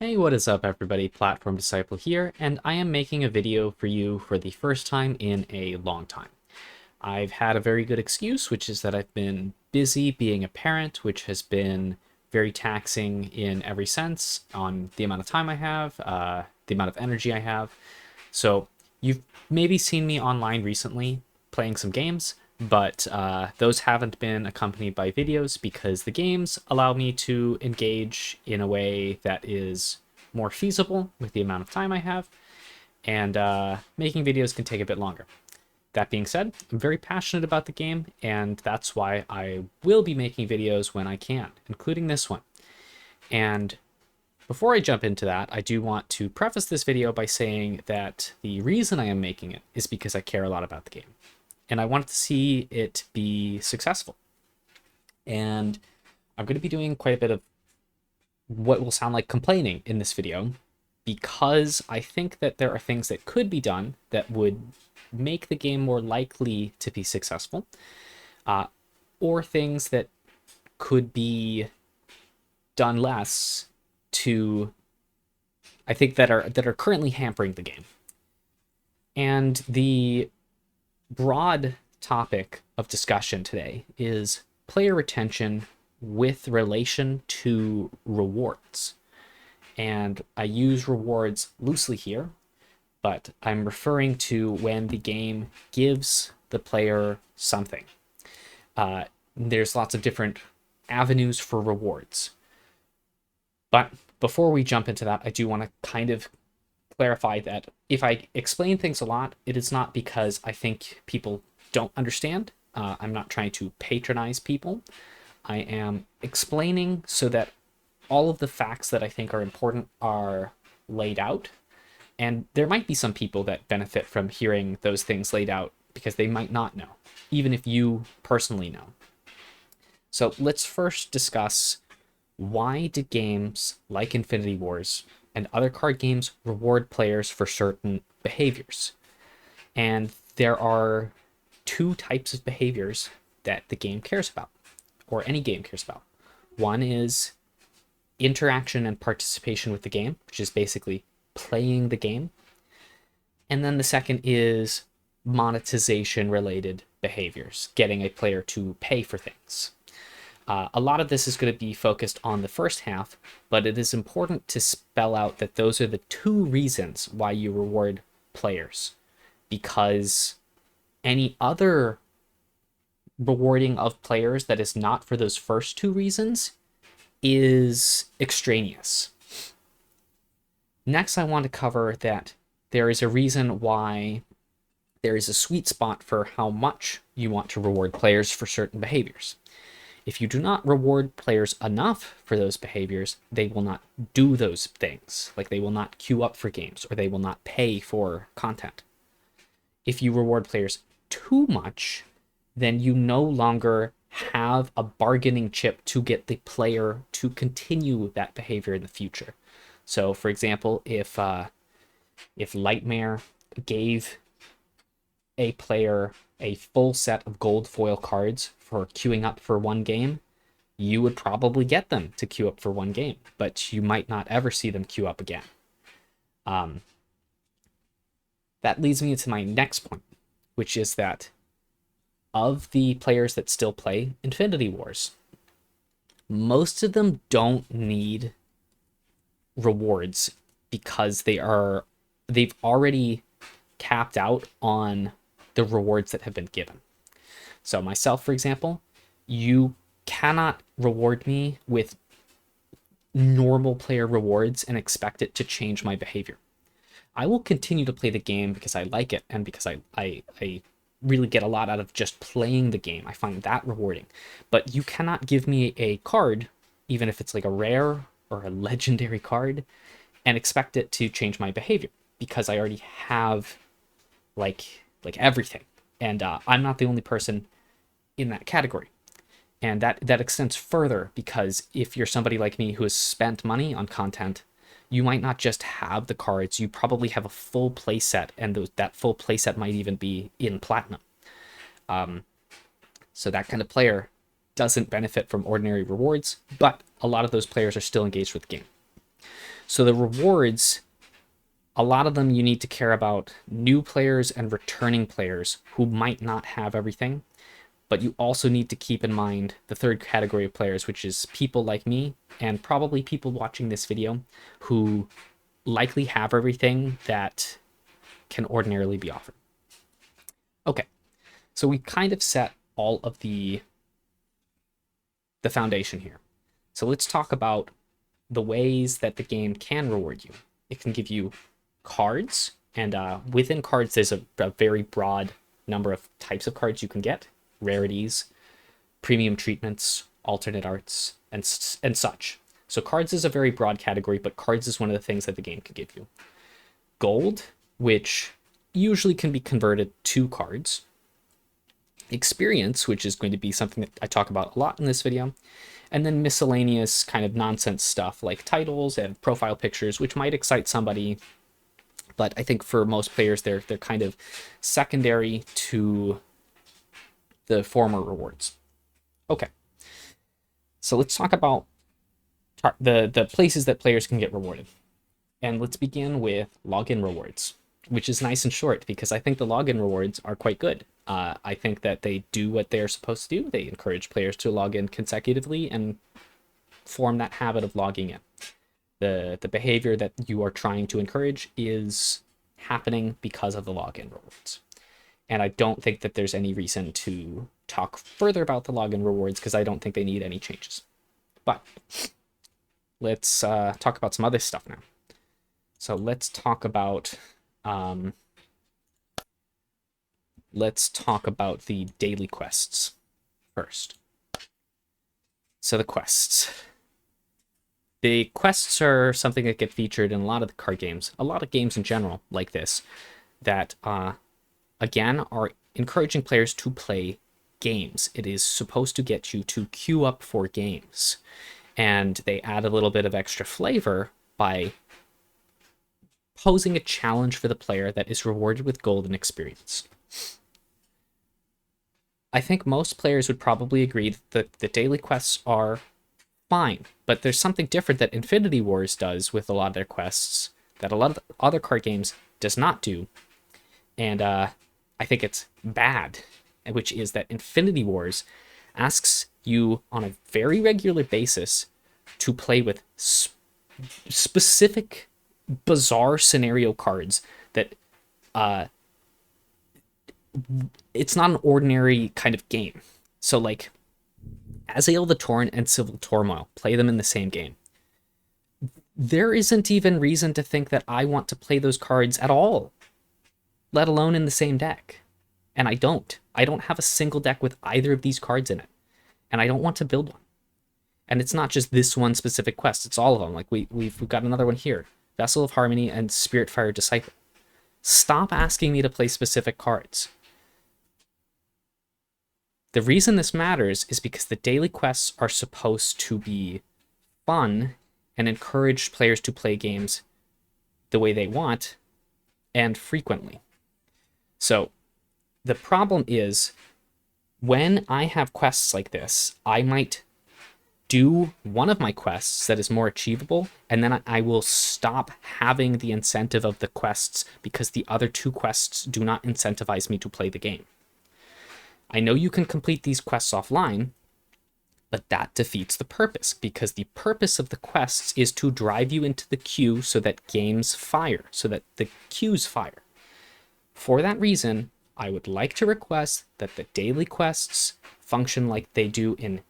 Hey, what is up everybody? Platform Disciple here, and I am making a video for you for the first time in a long time. I've had a very good excuse, which is that I've been busy being a parent, which has been very taxing in every sense on the amount of time I have, the amount of energy I have. So you've maybe seen me online recently playing some games, but those haven't been accompanied by videos because the games allow me to engage in a way that is more feasible with the amount of time I have, and making videos can take a bit longer. That being said, I'm very passionate about the game, and that's why I will be making videos when I can, including this one. And before I jump into that, I do want to preface this video by saying that the reason I am making it is because I care a lot about the game, and I want to see it be successful. And I'm going to be doing quite a bit of what will sound like complaining in this video, because I think that there are things that could be done that would make the game more likely to be successful, or things that could be done less to, I think, that are currently hampering the game. And the broad topic of discussion today is player retention with relation to rewards. And I use rewards loosely here, but I'm referring to when the game gives the player something. There's lots of different avenues for rewards. But before we jump into that, I do want to kind of clarify that if I explain things a lot, it is not because I think people don't understand. I'm not trying to patronize people. I am explaining so that all of the facts that I think are important are laid out. And there might be some people that benefit from hearing those things laid out because they might not know, even if you personally know. So let's first discuss, why do games like Infinity Wars and other card games reward players for certain behaviors? And there are two types of behaviors that the game cares about, or any game cares about. One is interaction and participation with the game, which is basically playing the game. And then the second is monetization related behaviors, getting a player to pay for things. A lot of this is going to be focused on the first half, but it is important to spell out that those are the two reasons why you reward players, because any other rewarding of players that is not for those first two reasons is extraneous. Next, I want to cover that there is a reason why there is a sweet spot for how much you want to reward players for certain behaviors. If you do not reward players enough for those behaviors, they will not do those things. Like, they will not queue up for games, or they will not pay for content. If you reward players too much, then you no longer have a bargaining chip to get the player to continue that behavior in the future. So, for example, if Lightmare gave a player a full set of gold foil cards for queuing up for one game, you would probably get them to queue up for one game, but you might not ever see them queue up again. That leads me to my next point, which is that of the players that still play Infinity Wars, most of them don't need rewards because they've already capped out on the rewards that have been given. So myself, for example, you cannot reward me with normal player rewards and expect it to change my behavior. I will continue to play the game because I like it, and because I really get a lot out of just playing the game. I find that rewarding. But you cannot give me a card, even if it's like a rare or a legendary card, and expect it to change my behavior, because I already have like everything, and I'm not the only person in that category. And that extends further, because if you're somebody like me who has spent money on content, you might not just have the cards, you probably have a full playset, and that full playset might even be in platinum. So that kind of player doesn't benefit from ordinary rewards, but a lot of those players are still engaged with the game. So the rewards, a lot of them you need to care about new players and returning players who might not have everything, but you also need to keep in mind the third category of players, which is people like me and probably people watching this video who likely have everything that can ordinarily be offered. Okay, so we kind of set all of the foundation here. So let's talk about the ways that the game can reward you. It can give you cards, and within cards, there's a very broad number of types of cards you can get: rarities, premium treatments, alternate arts, and such. So cards is a very broad category, but cards is one of the things that the game can give you. Gold, which usually can be converted to cards. Experience, which is going to be something that I talk about a lot in this video. And then miscellaneous kind of nonsense stuff like titles and profile pictures, which might excite somebody, but I think for most players, they're kind of secondary to the former rewards. Okay, so let's talk about the places that players can get rewarded. And let's begin with login rewards, which is nice and short because I think the login rewards are quite good. I think that they do what they're supposed to do. They encourage players to log in consecutively and form that habit of logging in. The behavior that you are trying to encourage is happening because of the login rewards. And I don't think that there's any reason to talk further about the login rewards because I don't think they need any changes. But let's talk about some other stuff now. So let's talk about the daily quests first. So the quests. The quests are something that get featured in a lot of the card games, a lot of games in general like this, that again are encouraging players to play games. It is supposed to get you to queue up for games. And they add a little bit of extra flavor by posing a challenge for the player that is rewarded with gold and experience. I think most players would probably agree that the daily quests are fine, but there's something different that Infinity Wars does with a lot of their quests that a lot of other card games does not do, and I think it's bad, which is that Infinity Wars asks you on a very regular basis to play with specific bizarre scenario cards that it's not an ordinary kind of game. So like Azael the Torrent and Civil Turmoil, play them in the same game. There isn't even reason to think that I want to play those cards at all, let alone in the same deck. And I don't have a single deck with either of these cards in it, and I don't want to build one. And it's not just this one specific quest, it's all of them. Like we've got another one here, Vessel of Harmony and Spiritfire Disciple. Stop asking me to play specific cards. The reason this matters is because the daily quests are supposed to be fun and encourage players to play games the way they want and frequently. So the problem is when I have quests like this, I might do one of my quests that is more achievable, and then I will stop having the incentive of the quests because the other two quests do not incentivize me to play the game. I know you can complete these quests offline, but that defeats the purpose, because the purpose of the quests is to drive you into the queue so that games fire, so that the queues fire. For that reason, I would like to request that the daily quests function like they do in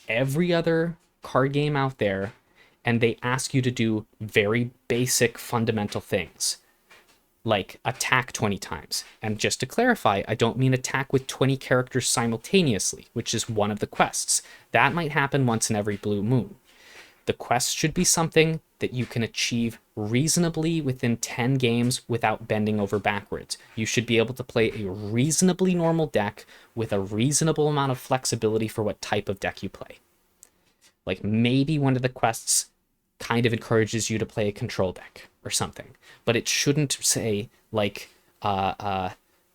every other card game out there, and they ask you to do very basic fundamental things, like attack 20 times. And just to clarify, I don't mean attack with 20 characters simultaneously, which is one of the quests. That might happen once in every blue moon. The quest should be something that you can achieve reasonably within 10 games without bending over backwards. You should be able to play a reasonably normal deck with a reasonable amount of flexibility for what type of deck you play. Like maybe one of the quests kind of encourages you to play a control deck or something, but it shouldn't say like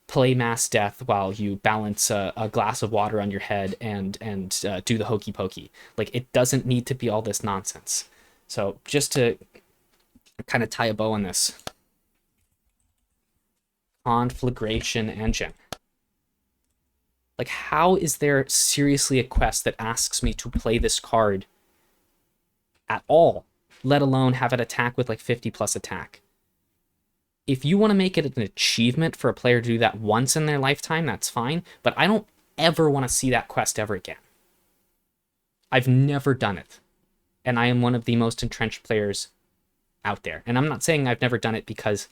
play mass death while you balance a glass of water on your head and do the hokey pokey. Like it doesn't need to be all this nonsense. So just to kind of tie a bow on this. Conflagration engine. Like, how is there seriously a quest that asks me to play this card at all, let alone have it attack with like 50 plus attack? If you want to make it an achievement for a player to do that once in their lifetime, that's fine, but I don't ever want to see that quest ever again. I've never done it, and I am one of the most entrenched players out there. And I'm not saying I've never done it because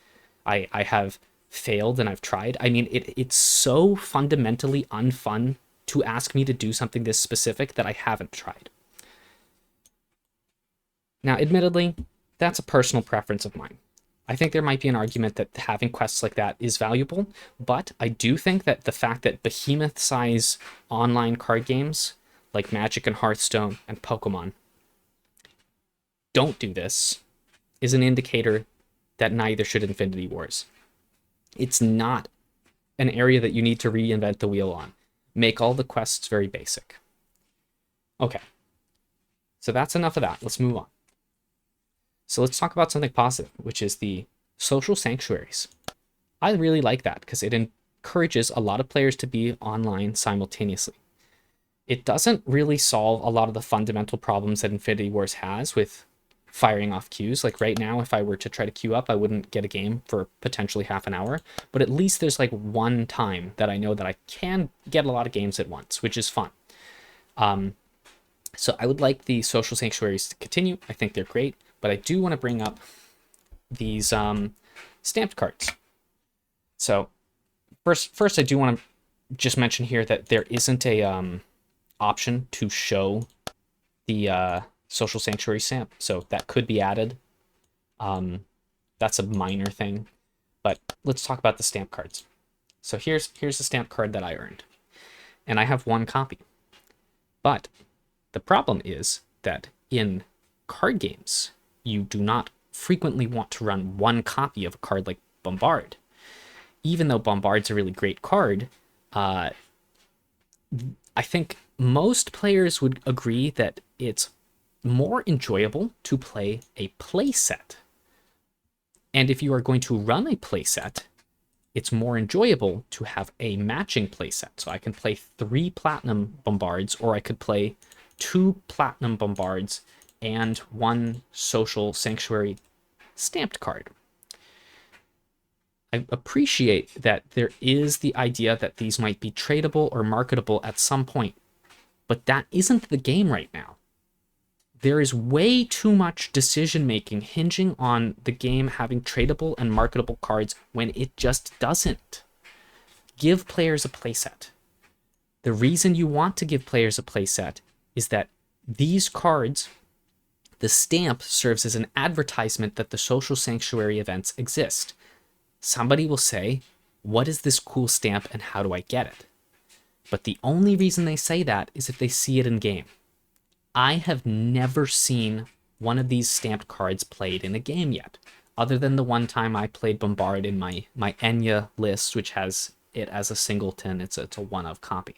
I have failed and I've tried. I mean, it's so fundamentally unfun to ask me to do something this specific that I haven't tried. Now, admittedly, that's a personal preference of mine. I think there might be an argument that having quests like that is valuable, but I do think that the fact that behemoth-size online card games like Magic and Hearthstone and Pokemon don't do this is an indicator that neither should Infinity Wars. It's not an area that you need to reinvent the wheel on. Make all the quests very basic. Okay, so that's enough of that. Let's move on. So let's talk about something positive, which is the social sanctuaries. I really like that because it encourages a lot of players to be online simultaneously. It doesn't really solve a lot of the fundamental problems that Infinity Wars has with firing off queues. Like right now, if I were to try to queue up, I wouldn't get a game for potentially half an hour, but at least there's like one time that I know that I can get a lot of games at once, which is fun. So I would like the social sanctuaries to continue. I think they're great, but I do want to bring up these stamped cards. So first I do want to just mention here that there isn't a option to show the social sanctuary stamp, so that could be added. That's a minor thing, but let's talk about the stamp cards. So here's the stamp card that I earned, and I have one copy. But the problem is that in card games, you do not frequently want to run one copy of a card like Bombard. Even though Bombard's a really great card, I think most players would agree that it's more enjoyable to play a playset. And if you are going to run a playset, it's more enjoyable to have a matching playset. So I can play 3 Platinum Bombards, or I could play 2 Platinum Bombards and 1 Social Sanctuary stamped card. I appreciate that there is the idea that these might be tradable or marketable at some point, but that isn't the game right now. There is way too much decision-making hinging on the game having tradable and marketable cards when it just doesn't. Give players a playset. The reason you want to give players a playset is that these cards, the stamp serves as an advertisement that the social sanctuary events exist. Somebody will say, what is this cool stamp and how do I get it? But the only reason they say that is if they see it in game. I have never seen one of these stamped cards played in a game yet, other than the one time I played Bombard in my Enya list, which has it as a singleton. It's a one-of copy.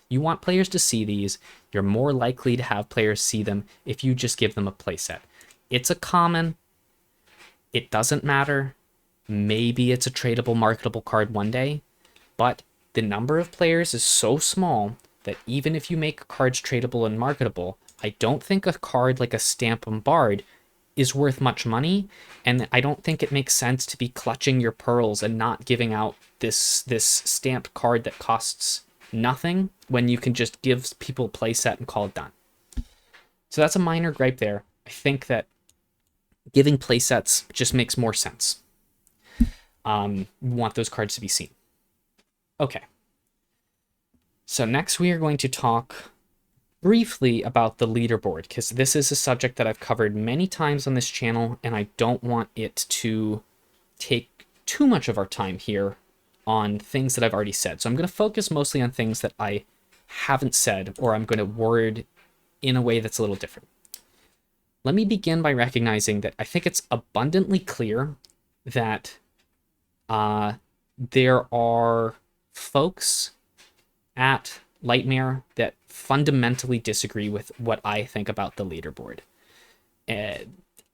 You want players to see these. You're more likely to have players see them if you just give them a playset. It's a common. It doesn't matter. Maybe it's a tradable, marketable card one day, but the number of players is so small that even if you make cards tradable and marketable, I don't think a card like a Stamp Bombard is worth much money, and I don't think it makes sense to be clutching your pearls and not giving out this stamped card that costs nothing when you can just give people a playset and call it done. So that's a minor gripe there. I think that giving playsets just makes more sense. We want those cards to be seen. Okay. So next we are going to talk briefly about the leaderboard, because this is a subject that I've covered many times on this channel, and I don't want it to take too much of our time here on things that I've already said. So I'm going to focus mostly on things that I haven't said, or I'm going to word in a way that's a little different. Let me begin by recognizing that I think it's abundantly clear that there are folks at Lightmare that fundamentally disagree with what I think about the leaderboard.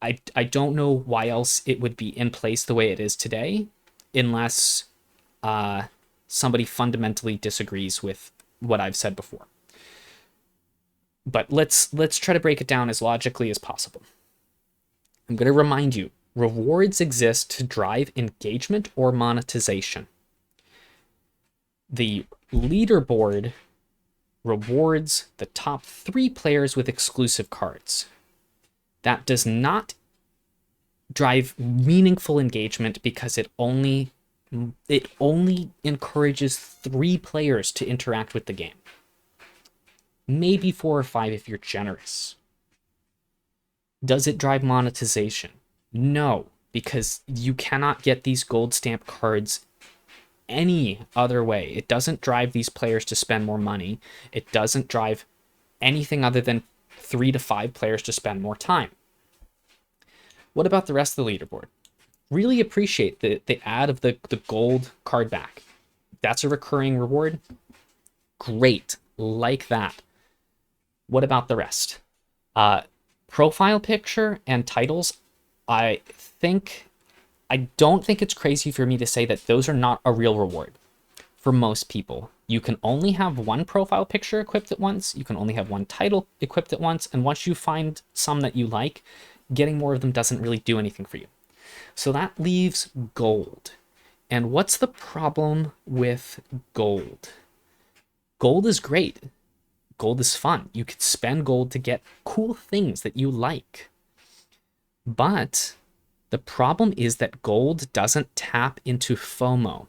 I don't know why else it would be in place the way it is today, unless somebody fundamentally disagrees with what I've said before. But let's try to break it down as logically as possible. I'm going to remind you, rewards exist to drive engagement or monetization. The leaderboard rewards the top 3 players with exclusive cards. That does not drive meaningful engagement because it only encourages 3 players to interact with the game. Maybe 4 or 5 if you're generous. Does it drive monetization? No, because you cannot get these gold stamp cards any other way. It doesn't drive these players to spend more money. It doesn't drive anything other than 3 to 5 players to spend more time. What about the rest of the leaderboard? Really appreciate the add of the gold card back. That's a recurring reward. Great, like that. What about the rest? Profile picture and titles. I don't think it's crazy for me to say that those are not a real reward for most people. You can only have one profile picture equipped at once. You can only have one title equipped at once. And once you find some that you like, getting more of them doesn't really do anything for you. So that leaves gold. And what's the problem with gold? Gold is great. Gold is fun. You could spend gold to get cool things that you like. But the problem is that gold doesn't tap into FOMO.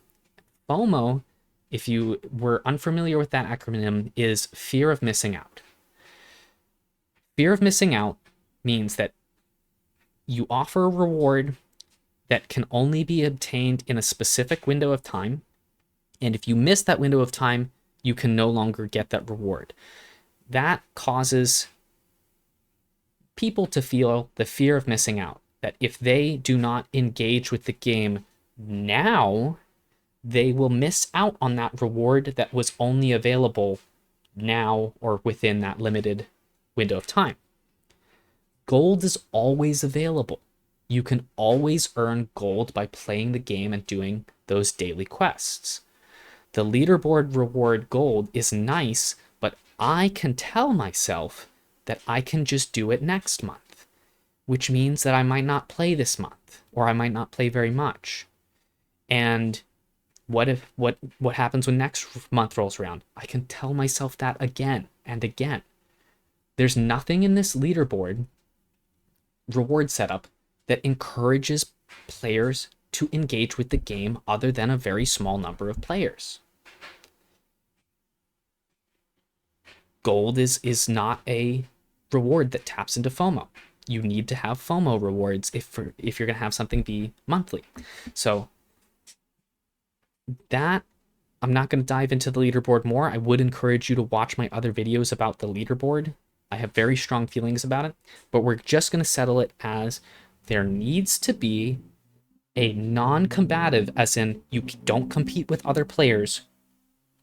FOMO, if you were unfamiliar with that acronym, is fear of missing out. Fear of missing out means that you offer a reward that can only be obtained in a specific window of time. And if you miss that window of time, you can no longer get that reward. That causes people to feel the fear of missing out, that if they do not engage with the game now, they will miss out on that reward that was only available now or within that limited window of time. Gold is always available. You can always earn gold by playing the game and doing those daily quests. The leaderboard reward gold is nice, but I can tell myself that I can just do it next month, which means that I might not play this month, or I might not play very much. And what happens when next month rolls around? I can tell myself that again and again. There's nothing in this leaderboard reward setup that encourages players to engage with the game other than a very small number of players. Gold is not a reward that taps into FOMO. You need to have FOMO rewards if you're going to have something be monthly. So that, I'm not going to dive into the leaderboard more. I would encourage you to watch my other videos about the leaderboard. I have very strong feelings about it, but we're just going to settle it as there needs to be a non-combative, as in you don't compete with other players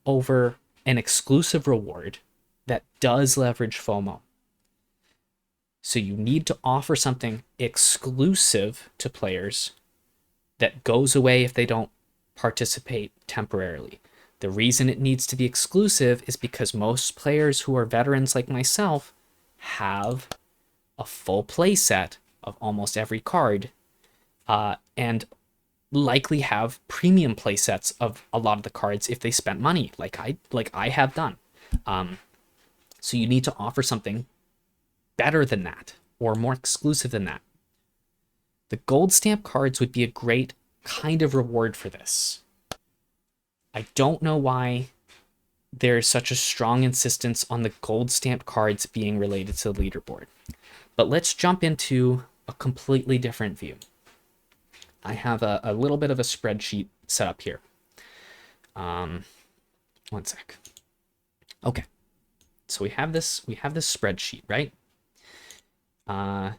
over an exclusive reward that does leverage FOMO. So you need to offer something exclusive to players that goes away if they don't participate temporarily. The reason it needs to be exclusive is because most players who are veterans like myself have a full play set of almost every card, and likely have premium play sets of a lot of the cards if they spent money, like I have done. So you need to offer something better than that, or more exclusive than that. The gold stamp cards would be a great kind of reward for this. I don't know why there's such a strong insistence on the gold stamp cards being related to the leaderboard. But let's jump into a completely different view. I have a little bit of a spreadsheet set up here. One sec. Okay. So we have this spreadsheet, right? And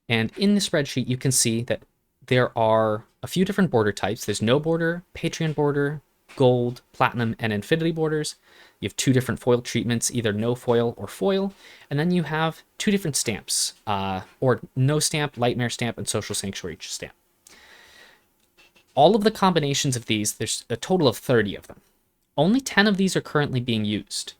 in the spreadsheet, you can see that there are a few different border types. There's no border, Patreon border, gold, platinum, and infinity borders. You have 2 different foil treatments, either no foil or foil. And then you have 2 different stamps, or no stamp, Lightmare stamp, and Social Sanctuary stamp. All of the combinations of these, there's a total of 30 of them. Only 10 of these are currently being used.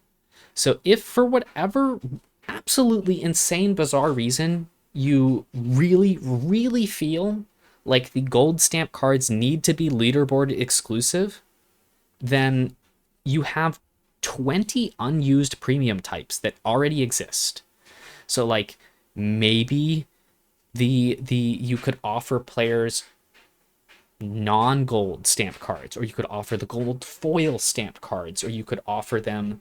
So if for whatever absolutely insane, bizarre reason, you really, really feel like the gold stamp cards need to be leaderboard exclusive, then you have 20 unused premium types that already exist. So like maybe you could offer players non-gold stamp cards, or you could offer the gold foil stamp cards, or you could offer them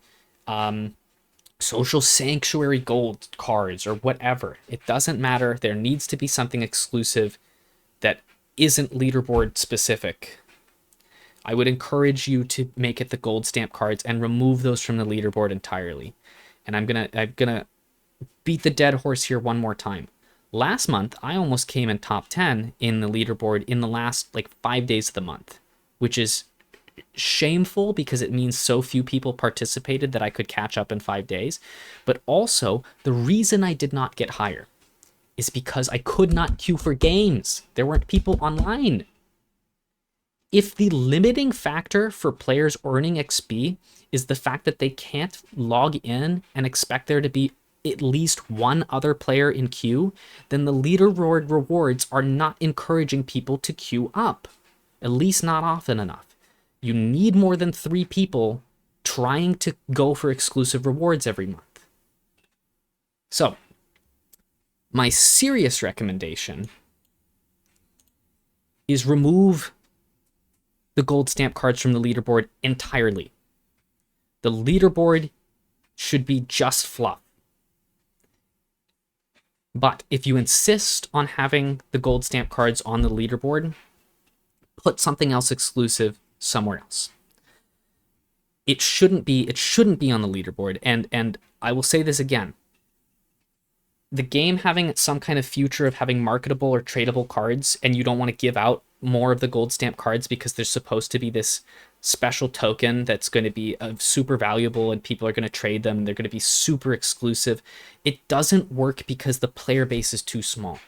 Social Sanctuary gold cards, or whatever. It doesn't matter. There needs to be something exclusive that isn't leaderboard specific. I would encourage you to make it the gold stamp cards and remove those from the leaderboard entirely. And I'm gonna beat the dead horse here one more time. Last month, I almost came in top 10 in the leaderboard in the last 5 days of the month, which is shameful because it means so few people participated that I could catch up in 5 days. But also, the reason I did not get higher is because I could not queue for games. There weren't people online. If the limiting factor for players earning XP is the fact that they can't log in and expect there to be at least one other player in queue, then the leaderboard rewards are not encouraging people to queue up, at least not often enough. You need more than 3 people trying to go for exclusive rewards every month. So, my serious recommendation is remove the gold stamp cards from the leaderboard entirely. The leaderboard should be just fluff. But if you insist on having the gold stamp cards on the leaderboard, put something else exclusive somewhere else. It shouldn't be on the leaderboard. And I will say this again. The game having some kind of future of having marketable or tradable cards, and you don't want to give out more of the gold stamp cards because there's supposed to be this special token that's going to be super valuable and people are going to trade them and they're going to be super exclusive. It doesn't work because the player base is too small.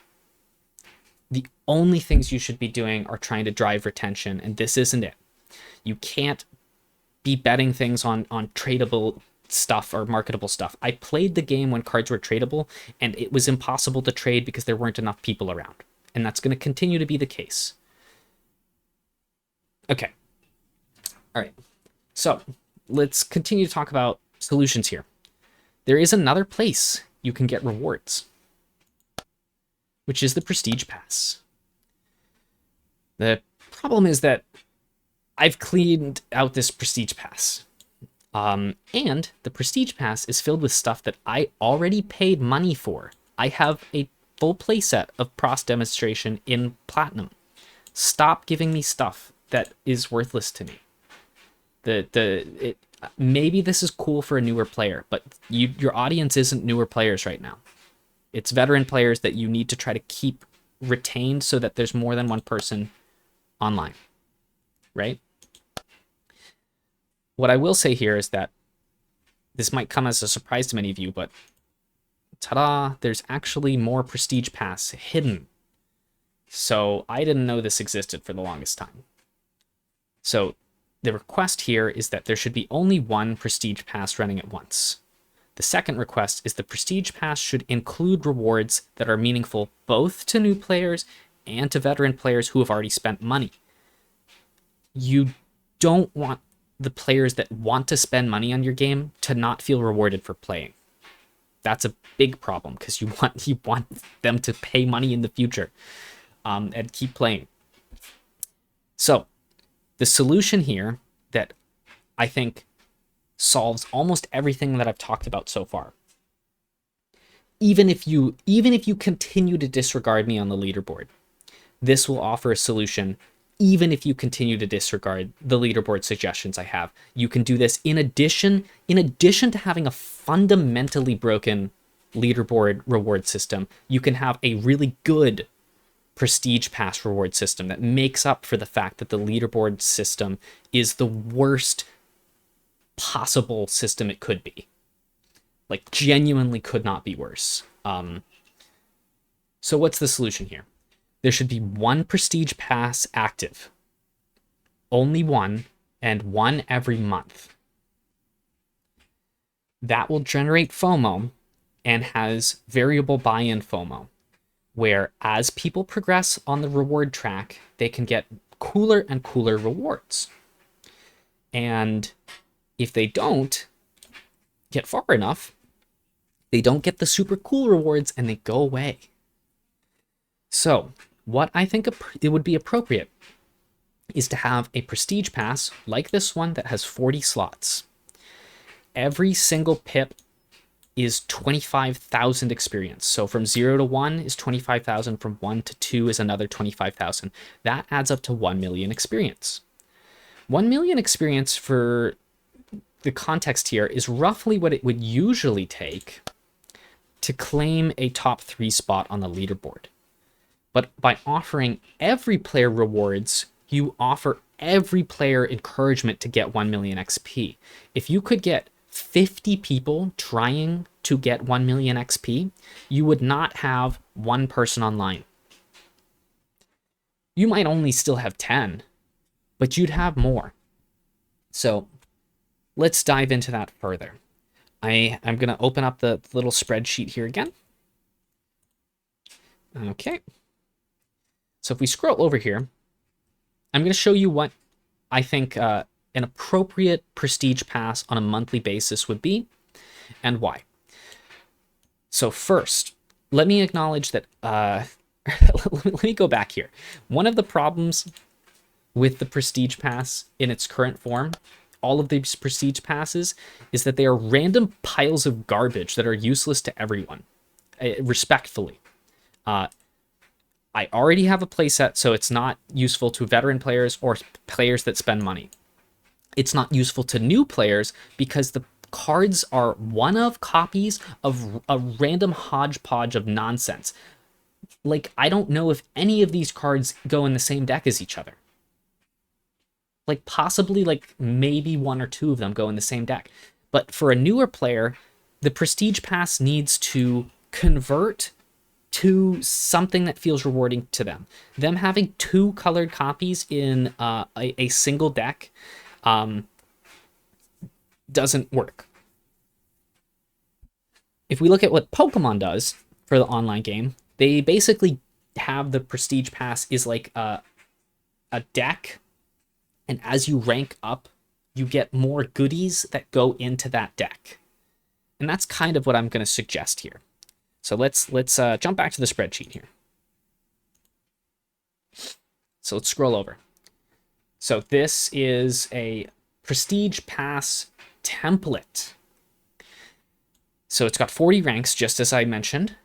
The only things you should be doing are trying to drive retention, and this isn't it. You can't be betting things on tradable stuff or marketable stuff. I played the game when cards were tradable, and it was impossible to trade because there weren't enough people around. And that's going to continue to be the case. Okay. All right. So let's continue to talk about solutions here. There is another place you can get rewards, which is the Prestige Pass. The problem is that I've cleaned out this Prestige Pass. And the Prestige Pass is filled with stuff that I already paid money for. I have a full playset of Pros Demonstration in Platinum. Stop giving me stuff that is worthless to me. Maybe this is cool for a newer player, but your audience isn't newer players right now. It's veteran players that you need to try to keep retained so that there's more than one person online, right? What I will say here is that this might come as a surprise to many of you, but ta-da, there's actually more Prestige Pass hidden. So I didn't know this existed for the longest time. So the request here is that there should be only one Prestige Pass running at once. The second request is the Prestige Pass should include rewards that are meaningful both to new players and to veteran players who have already spent money. You don't want the players that want to spend money on your game to not feel rewarded for playing. That's a big problem because you want them to pay money in the future and keep playing. So the solution here that I think solves almost everything that I've talked about so far, even if you continue to disregard me on the leaderboard, this will offer a solution. Even if you continue to disregard the leaderboard suggestions I have, you can do this in addition to having a fundamentally broken leaderboard reward system. You can have a really good prestige pass reward system that makes up for the fact that the leaderboard system is the worst possible system it could be. Like, genuinely could not be worse. So what's the solution here? There should be one prestige pass active. Only one, and one every month. That will generate FOMO and has variable buy-in FOMO, where as people progress on the reward track, they can get cooler and cooler rewards. And if they don't get far enough, they don't get the super cool rewards and they go away. So what I think it would be appropriate is to have a prestige pass like this one that has 40 slots. Every single pip is 25,000 experience. So from 0 to 1 is 25,000, from 1 to 2 is another 25,000. That adds up to 1 million experience. 1 million experience, for the context here, is roughly what it would usually take to claim a top 3 spot on the leaderboard. But by offering every player rewards, you offer every player encouragement to get 1 million XP. If you could get 50 people trying to get 1 million XP, you would not have one person online. You might only still have 10, but you'd have more. So let's dive into that further. I'm going to open up the little spreadsheet here again. Okay. So if we scroll over here, I'm going to show you what I think an appropriate prestige pass on a monthly basis would be and why. So first, let me acknowledge that, let me go back here. One of the problems with the prestige pass in its current form, all of these prestige passes, is that they are random piles of garbage that are useless to everyone, respectfully. I already have a playset, so it's not useful to veteran players or players that spend money. It's not useful to new players because the cards are one-of copies of a random hodgepodge of nonsense. Like, I don't know if any of these cards go in the same deck as each other. Like, possibly, like, maybe one or two of them go in the same deck. But for a newer player, the Prestige Pass needs to convert to something that feels rewarding to them. Them having two colored copies in a single deck doesn't work. If we look at what Pokemon does for the online game, they basically have the Prestige Pass is like a deck, and as you rank up, you get more goodies that go into that deck. And that's kind of what I'm going to suggest here. So let's jump back to the spreadsheet here. So let's scroll over. So this is a Prestige Pass template. So it's got 40 ranks, just as I mentioned.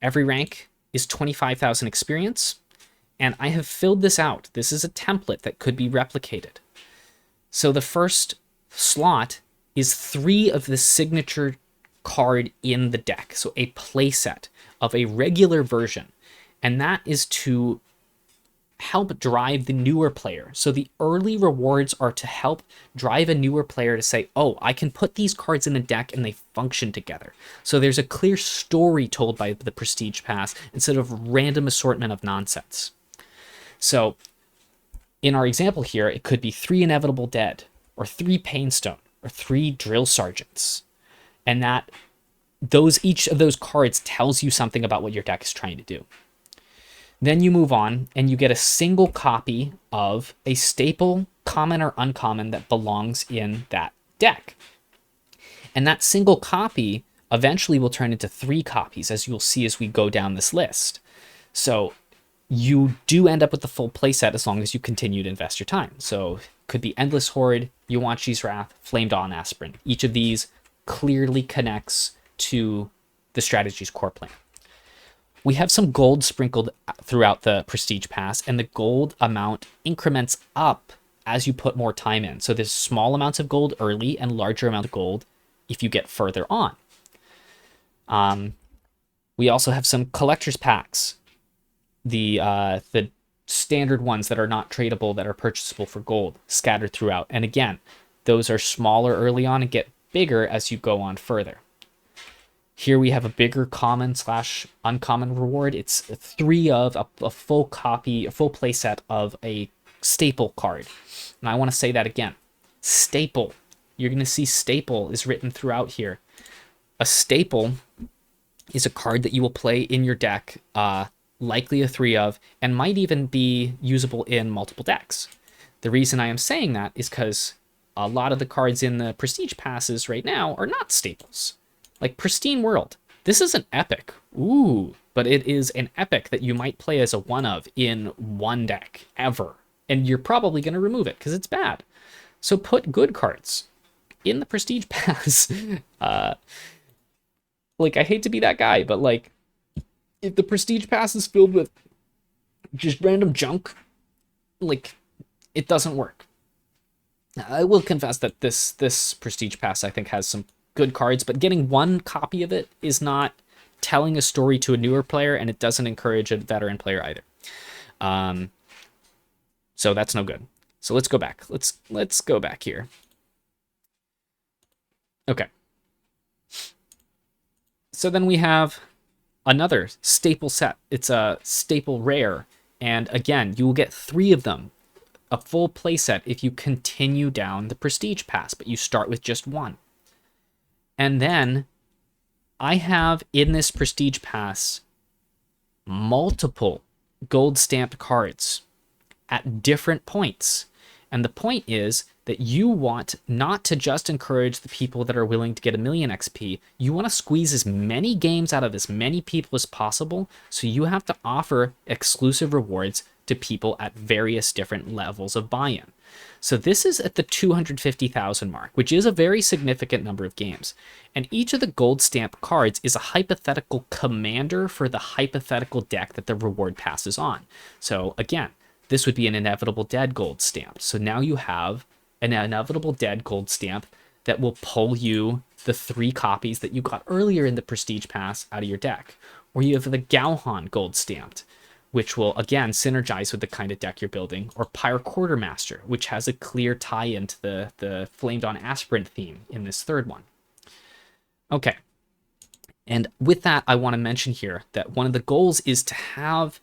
Every rank is 25,000 experience. And I have filled this out. This is a template that could be replicated. So the first slot is 3 of the signature card in the deck. So a playset of a regular version. And that is to help drive the newer player. So the early rewards are to help drive a newer player to say, oh, I can put these cards in the deck and they function together. So there's a clear story told by the Prestige Pass instead of random assortment of nonsense. So in our example here, it could be 3 Inevitable Dead, or 3 Painstone, or 3 Drill Sergeants. And that each of those cards tells you something about what your deck is trying to do. Then you move on and you get a single copy of a staple, common or uncommon, that belongs in that deck. And that single copy eventually will turn into 3 copies, as you'll see as we go down this list. So you do end up with the full playset as long as you continue to invest your time. So it could be Endless Horde, Yuanchi's Wrath, Flame Dawn Aspirin. Each of these clearly connects to the strategy's core plan. We have some gold sprinkled throughout the Prestige Pass, and the gold amount increments up as you put more time in. So there's small amounts of gold early and larger amount of gold if you get further on. We also have some collector's packs. the standard ones that are not tradable, that are purchasable for gold, scattered throughout. And again, those are smaller early on and get bigger as you go on further. Here we have a bigger common slash uncommon reward. It's 3 of a full copy, a full playset of a staple card. And I want to say that again. Staple. You're going to see staple is written throughout here. A staple is a card that you will play in your deck, likely a 3 of, and might even be usable in multiple decks. The reason I am saying that is because a lot of the cards in the Prestige passes right now are not staples. Like Pristine World. This is an epic. Ooh, but it is an epic that you might play as a 1 of in one deck, ever. And you're probably going to remove it because it's bad. So put good cards in the Prestige pass. Like, I hate to be that guy, but like, if the Prestige pass is filled with just random junk, like, it doesn't work. I will confess that this Prestige pass, I think, has some good cards, but getting one copy of it is not telling a story to a newer player, and it doesn't encourage a veteran player either. So that's no good. So let's go back. Let's go back here. Okay. So then we have another staple set. It's a staple rare, and again, you will get 3 of them, a full playset, if you continue down the Prestige pass, but you start with just 1. And then I have in this Prestige pass multiple gold stamped cards at different points. And the point is that you want not to just encourage the people that are willing to get 1,000,000 XP. You want to squeeze as many games out of as many people as possible. So you have to offer exclusive rewards to people at various different levels of buy-in. So this is at the 250,000 mark, which is a very significant number of games. And each of the gold stamp cards is a hypothetical commander for the hypothetical deck that the reward passes on. So again, this would be an Inevitable Dead gold stamp. So now you have an Inevitable Dead gold stamp that will pull you the 3 copies that you got earlier in the Prestige pass out of your deck. Or you have the Gauhan gold stamped, which will, again, synergize with the kind of deck you're building, or Pyre Quartermaster, which has a clear tie-in to the Flamed on Aspirant theme in this third one. Okay, and with that, I want to mention here that one of the goals is to have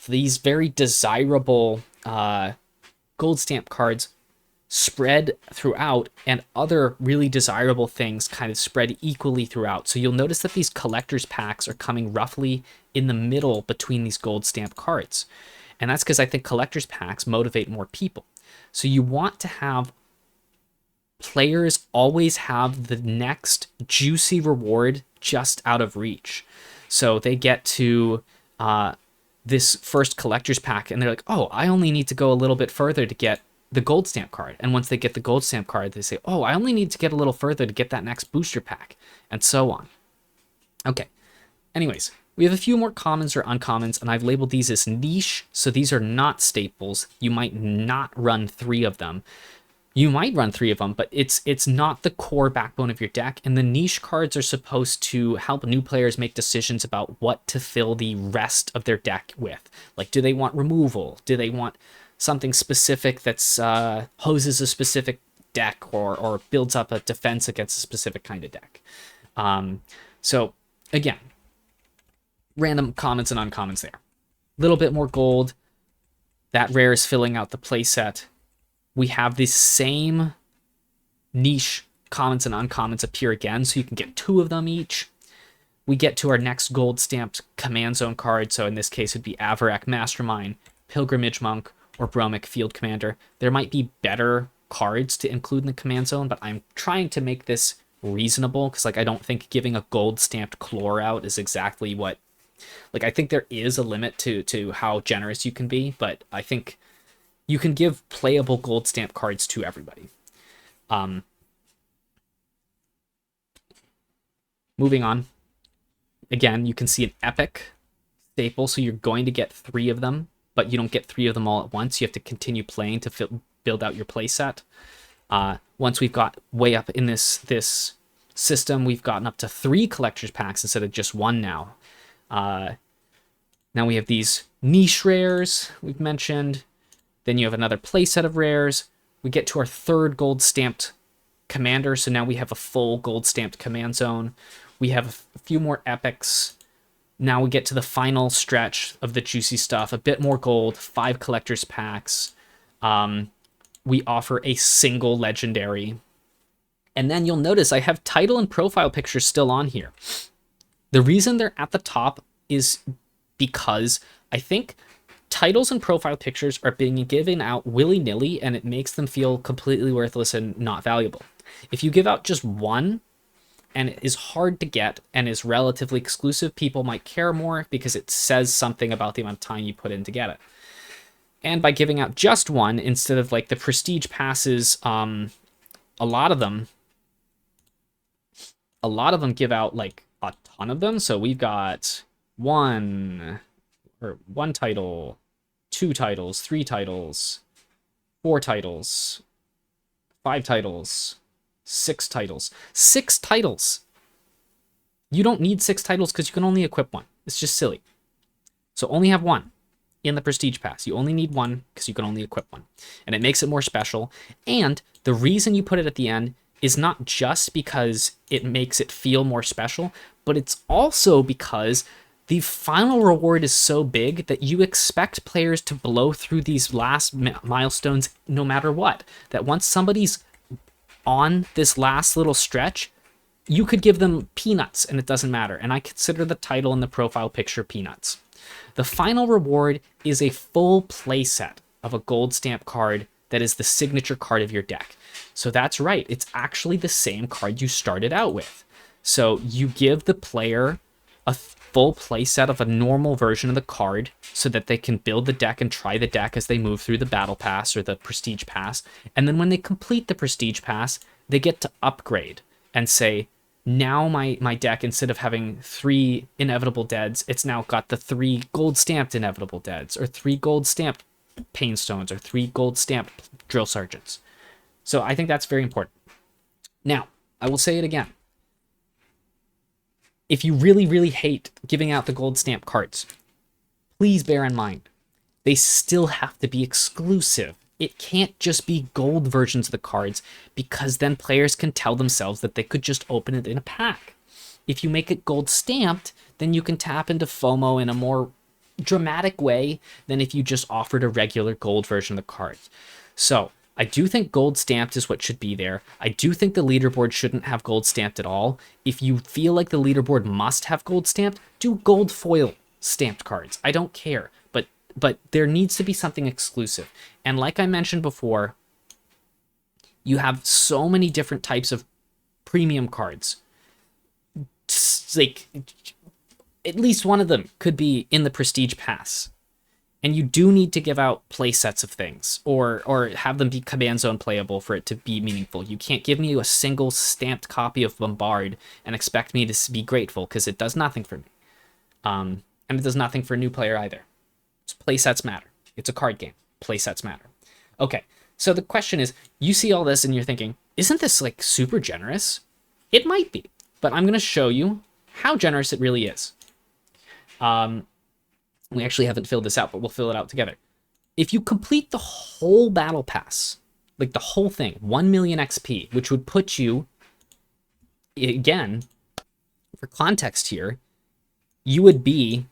these very desirable gold stamp cards spread throughout, and other really desirable things kind of spread equally throughout. So you'll notice that these collector's packs are coming roughly in the middle between these gold stamp cards. And that's because I think collector's packs motivate more people. So you want to have players always have the next juicy reward just out of reach. So they get to this first collector's pack and they're like, oh, I only need to go a little bit further to get the gold stamp card. And once they get the gold stamp card, they say, oh, I only need to get a little further to get that next booster pack, and so on. Okay, anyways, we have a few more commons or uncommons, and I've labeled these as niche, so these are not staples. You might not run 3 of them. You might run 3 of them, but it's not the core backbone of your deck, and the niche cards are supposed to help new players make decisions about what to fill the rest of their deck with. Like, do they want removal? Do they want something specific that's hoses a specific deck, or builds up a defense against a specific kind of deck? So again, random commons and uncommons there. A little bit more gold. That rare is filling out the playset. We have the same niche commons and uncommons appear again, so you can get 2 of them each. We get to our next gold stamped command zone card. So in this case, it'd be Avarak Mastermind, Pilgrimage Monk, or Bromic Field Commander. There might be better cards to include in the command zone, but I'm trying to make this reasonable, because like I don't think giving a gold stamped Chlor out is exactly what, like, I think there is a limit to how generous you can be, but I think you can give playable gold stamp cards to everybody. Moving on. Again, you can see an epic staple, so you're going to get 3 of them, but you don't get 3 of them all at once. You have to continue playing to build out your playset. Once we've got way up in this system, we've gotten up to 3 collector's packs instead of just 1 now. Now we have these Niche rares, we've mentioned. Then you have another playset of rares. We get to our third gold stamped commander, so now we have a full gold stamped command zone. We have a few more epics. Now we get to the final stretch of the juicy stuff. A bit more gold, 5 collector's packs. We offer a single legendary. And then you'll notice I have title and profile pictures still on here. The reason they're at the top is because I think titles and profile pictures are being given out willy-nilly, and it makes them feel completely worthless and not valuable. If you give out just one, and it is hard to get and is relatively exclusive, people might care more because it says something about the amount of time you put in to get it. And by giving out just one, instead of like the prestige passes, a lot of them give out like a ton of them. So we've got one title, 2 titles, 3 titles, 4 titles, 5 titles, 6 titles. 6 titles! You don't need 6 titles because you can only equip one. It's just silly. So only have one in the Prestige Pass. You only need one because you can only equip one. And it makes it more special. And the reason you put it at the end is not just because it makes it feel more special, but it's also because the final reward is so big that you expect players to blow through these last milestones no matter what. That once somebody's on this last little stretch, you could give them peanuts and it doesn't matter. And I consider the title and the profile picture peanuts. The final reward is a full playset of a gold stamp card that is the signature card of your deck. So that's right, it's actually the same card you started out with. So you give the player a full playset of a normal version of the card so that they can build the deck and try the deck as they move through the Battle Pass or the Prestige Pass. And then when they complete the Prestige Pass, they get to upgrade and say, now my deck, instead of having 3 inevitable deads, it's now got the 3 gold stamped inevitable deads, or 3 gold stamped painstones, or 3 gold stamped drill sergeants. So I think that's very important. Now, I will say it again. If you really, really hate giving out the gold stamp cards, please bear in mind, they still have to be exclusive. It can't just be gold versions of the cards, because then players can tell themselves that they could just open it in a pack. If you make it gold stamped, then you can tap into FOMO in a more dramatic way than if you just offered a regular gold version of the cards. So I do think gold stamped is what should be there. I do think the leaderboard shouldn't have gold stamped at all. If you feel like the leaderboard must have gold stamped, do gold foil stamped cards. I don't care, but there needs to be something exclusive. And like I mentioned before, you have so many different types of premium cards. Like, at least one of them could be in the Prestige Pass. And you do need to give out play sets of things, or have them be command zone playable for it to be meaningful. You can't give me a single stamped copy of Bombard and expect me to be grateful, because it does nothing for me. And it does nothing for a new player either. So play sets matter. It's a card game. Play sets matter. Okay, so the question is, you see all this and you're thinking, isn't this like super generous? It might be, but I'm going to show you how generous it really is. We actually haven't filled this out, but we'll fill it out together. If you complete the whole Battle Pass, like the whole thing, 1 million XP, which would put you, again, for context here, you would be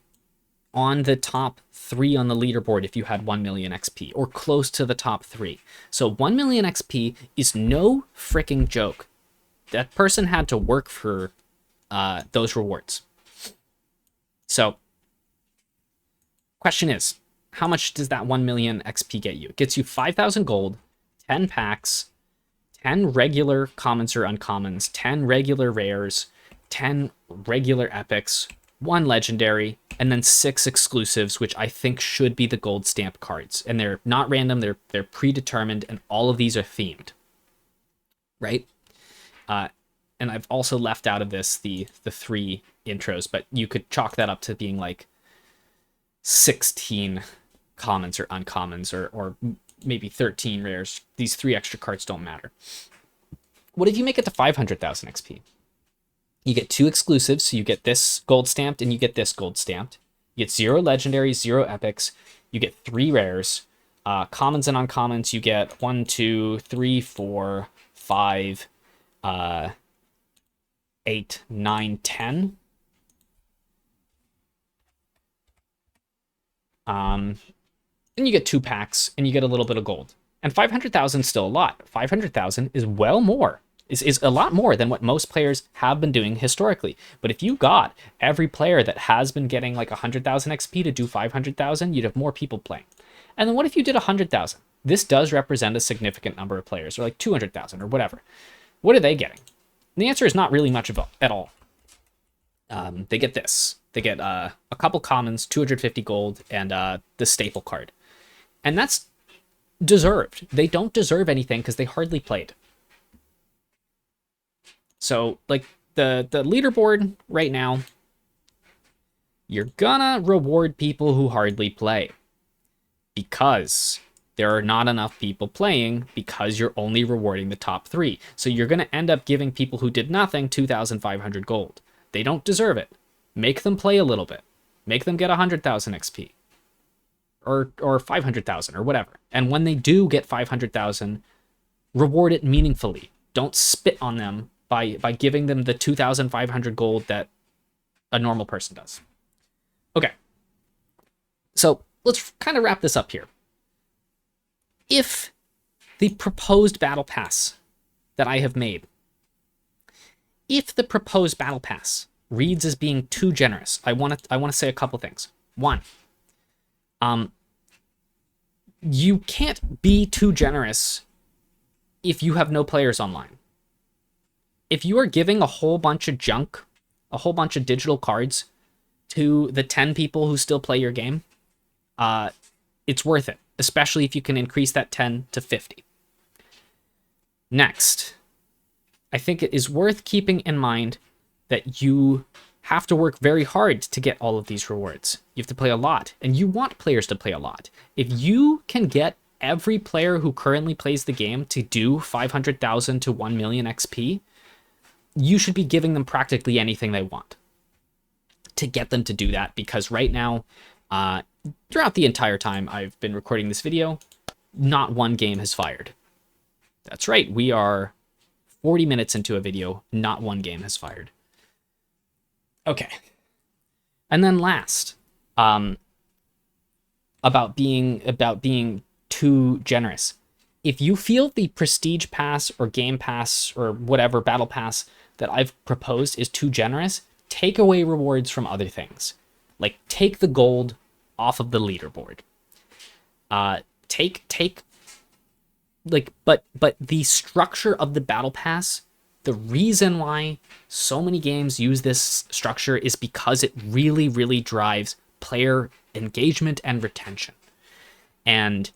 on the top 3 on the leaderboard if you had 1 million XP, or close to the top 3. So 1 million XP is no freaking joke. That person had to work for those rewards. So, question is, how much does that 1 million XP get you? It gets you 5,000 gold, 10 packs, 10 regular commons or uncommons, 10 regular rares, 10 regular epics, 1 legendary, and then 6 exclusives, which I think should be the gold stamp cards. And they're not random, they're predetermined, and all of these are themed. Right? And I've also left out of this the 3 intros, but you could chalk that up to being like 16 commons or uncommons, or maybe 13 rares. These 3 extra cards don't matter. What if you make it to 500,000 XP? You get 2 exclusives, so you get this gold stamped and you get this gold stamped. You get 0 legendaries, 0 epics. You get 3 rares. Commons and uncommons, you get 1, 2, 3, 4, 5, 8, 9, 10. And you get 2 packs, and you get a little bit of gold. And 500,000 is still a lot. 500,000 is well more. Is a lot more than what most players have been doing historically. But if you got every player that has been getting like 100,000 XP to do 500,000, you'd have more people playing. And then what if you did 100,000? This does represent a significant number of players, or like 200,000 or whatever. What are they getting? And the answer is not really much at all. They get this. They get a couple commons, 250 gold, and the staple card. And that's deserved. They don't deserve anything because they hardly played. So, like, the leaderboard right now, you're gonna reward people who hardly play. Because there are not enough people playing, because you're only rewarding the top 3. So you're gonna end up giving people who did nothing 2,500 gold. They don't deserve it. Make them play a little bit. Make them get 100,000 XP. Or 500,000 or whatever. And when they do get 500,000, reward it meaningfully. Don't spit on them by giving them the 2,500 gold that a normal person does. Okay. So let's kind of wrap this up here. If the proposed battle pass that I have made, if the proposed battle pass reads as being too generous, I want to say a couple things. One, you can't be too generous if you have no players online. If you are giving a whole bunch of junk, a whole bunch of digital cards to the 10 people who still play your game, it's worth it, especially if you can increase that 10 to 50. Next, I think it is worth keeping in mind that you have to work very hard to get all of these rewards. You have to play a lot, and you want players to play a lot. If you can get every player who currently plays the game to do 500,000 to 1 million XP, you should be giving them practically anything they want to get them to do that, because right now, throughout the entire time I've been recording this video, not one game has fired. That's right, we are 40 minutes into a video, not one game has fired. Okay. And then last, about being too generous. If you feel the prestige pass or game pass or whatever battle pass that I've proposed is too generous, take away rewards from other things. Like, take the gold off of the leaderboard. But the structure of the battle pass, the reason why so many games use this structure is because it really, really drives player engagement and retention. And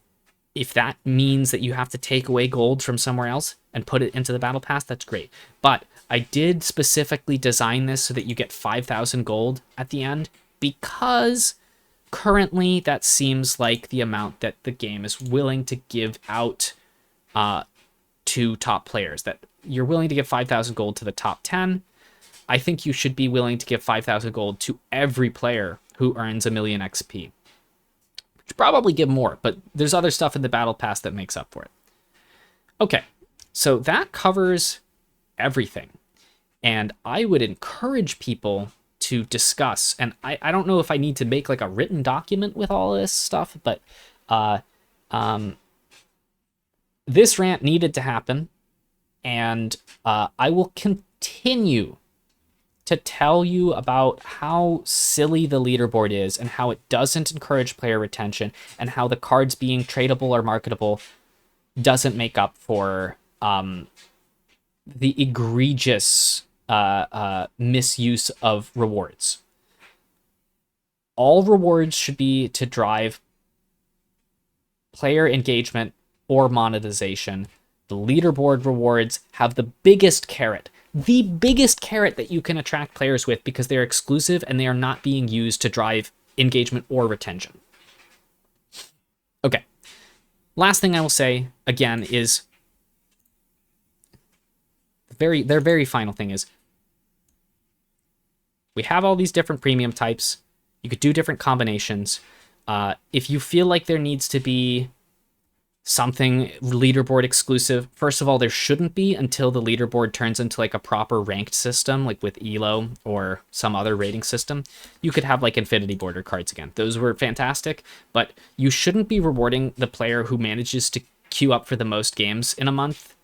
if that means that you have to take away gold from somewhere else and put it into the battle pass, that's great. But I did specifically design this so that you get 5,000 gold at the end, because currently that seems like the amount that the game is willing to give out to top players. That you're willing to give 5,000 gold to the top 10. I think you should be willing to give 5,000 gold to every player who earns 1 million XP. Should probably give more, but there's other stuff in the battle pass that makes up for it. Okay, so that covers everything. And I would encourage people to discuss, and I don't know if I need to make like a written document with all this stuff, but this rant needed to happen, and I will continue to tell you about how silly the leaderboard is and how it doesn't encourage player retention, and how the cards being tradable or marketable doesn't make up for the egregious misuse of rewards. All rewards should be to drive player engagement or monetization. The leaderboard rewards have the biggest carrot that you can attract players with, because they're exclusive and they are not being used to drive engagement or retention. Okay. Last thing I will say, again, is their very final thing is, we have all these different premium types. You could do different combinations. If you feel like there needs to be something leaderboard exclusive, first of all, there shouldn't be until the leaderboard turns into like a proper ranked system, like with Elo or some other rating system. You could have like Infinity Border cards again. Those were fantastic, but you shouldn't be rewarding the player who manages to queue up for the most games in a month,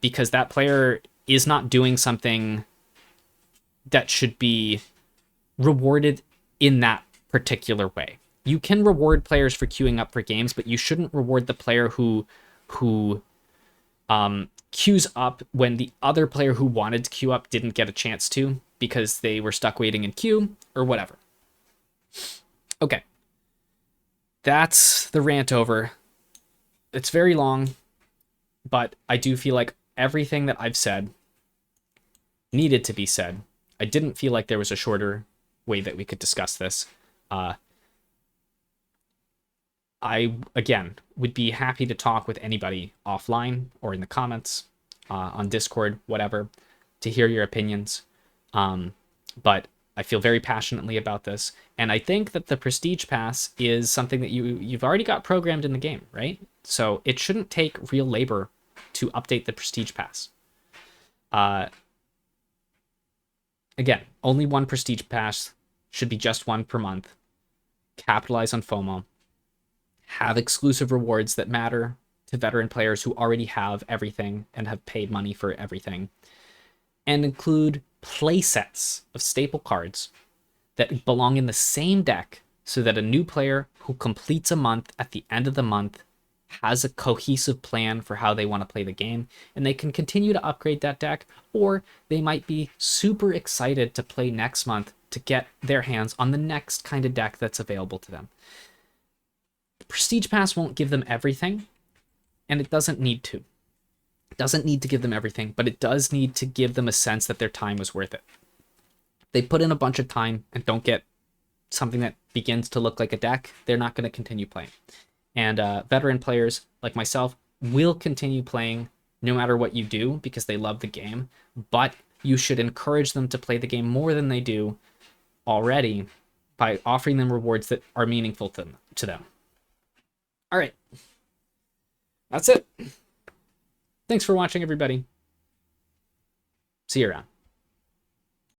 because that player is not doing something that should be rewarded in that particular way. You can reward players for queuing up for games, but you shouldn't reward the player who queues up when the other player who wanted to queue up didn't get a chance to because they were stuck waiting in queue or whatever. Okay. That's the rant over. It's very long, but I do feel like everything that I've said needed to be said. I didn't feel like there was a shorter way that we could discuss this. I, again, would be happy to talk with anybody offline or in the comments, on Discord, whatever, to hear your opinions. But I feel very passionately about this. And I think that the Prestige Pass is something that you've already got programmed in the game, right? So it shouldn't take real labor to update the Prestige Pass. Again, only one Prestige Pass, should be just one per month. Capitalize on FOMO. Have exclusive rewards that matter to veteran players who already have everything and have paid money for everything. And include playsets of staple cards that belong in the same deck so that a new player who completes a month at the end of the month has a cohesive plan for how they want to play the game, and they can continue to upgrade that deck, or they might be super excited to play next month to get their hands on the next kind of deck that's available to them. Prestige Pass won't give them everything, and it doesn't need to. It doesn't need to give them everything, but it does need to give them a sense that their time was worth it. They put in a bunch of time and don't get something that begins to look like a deck, they're not going to continue playing. And veteran players like myself will continue playing no matter what you do because they love the game, but you should encourage them to play the game more than they do already by offering them rewards that are meaningful to them. All right. That's it. Thanks for watching, everybody. See you around.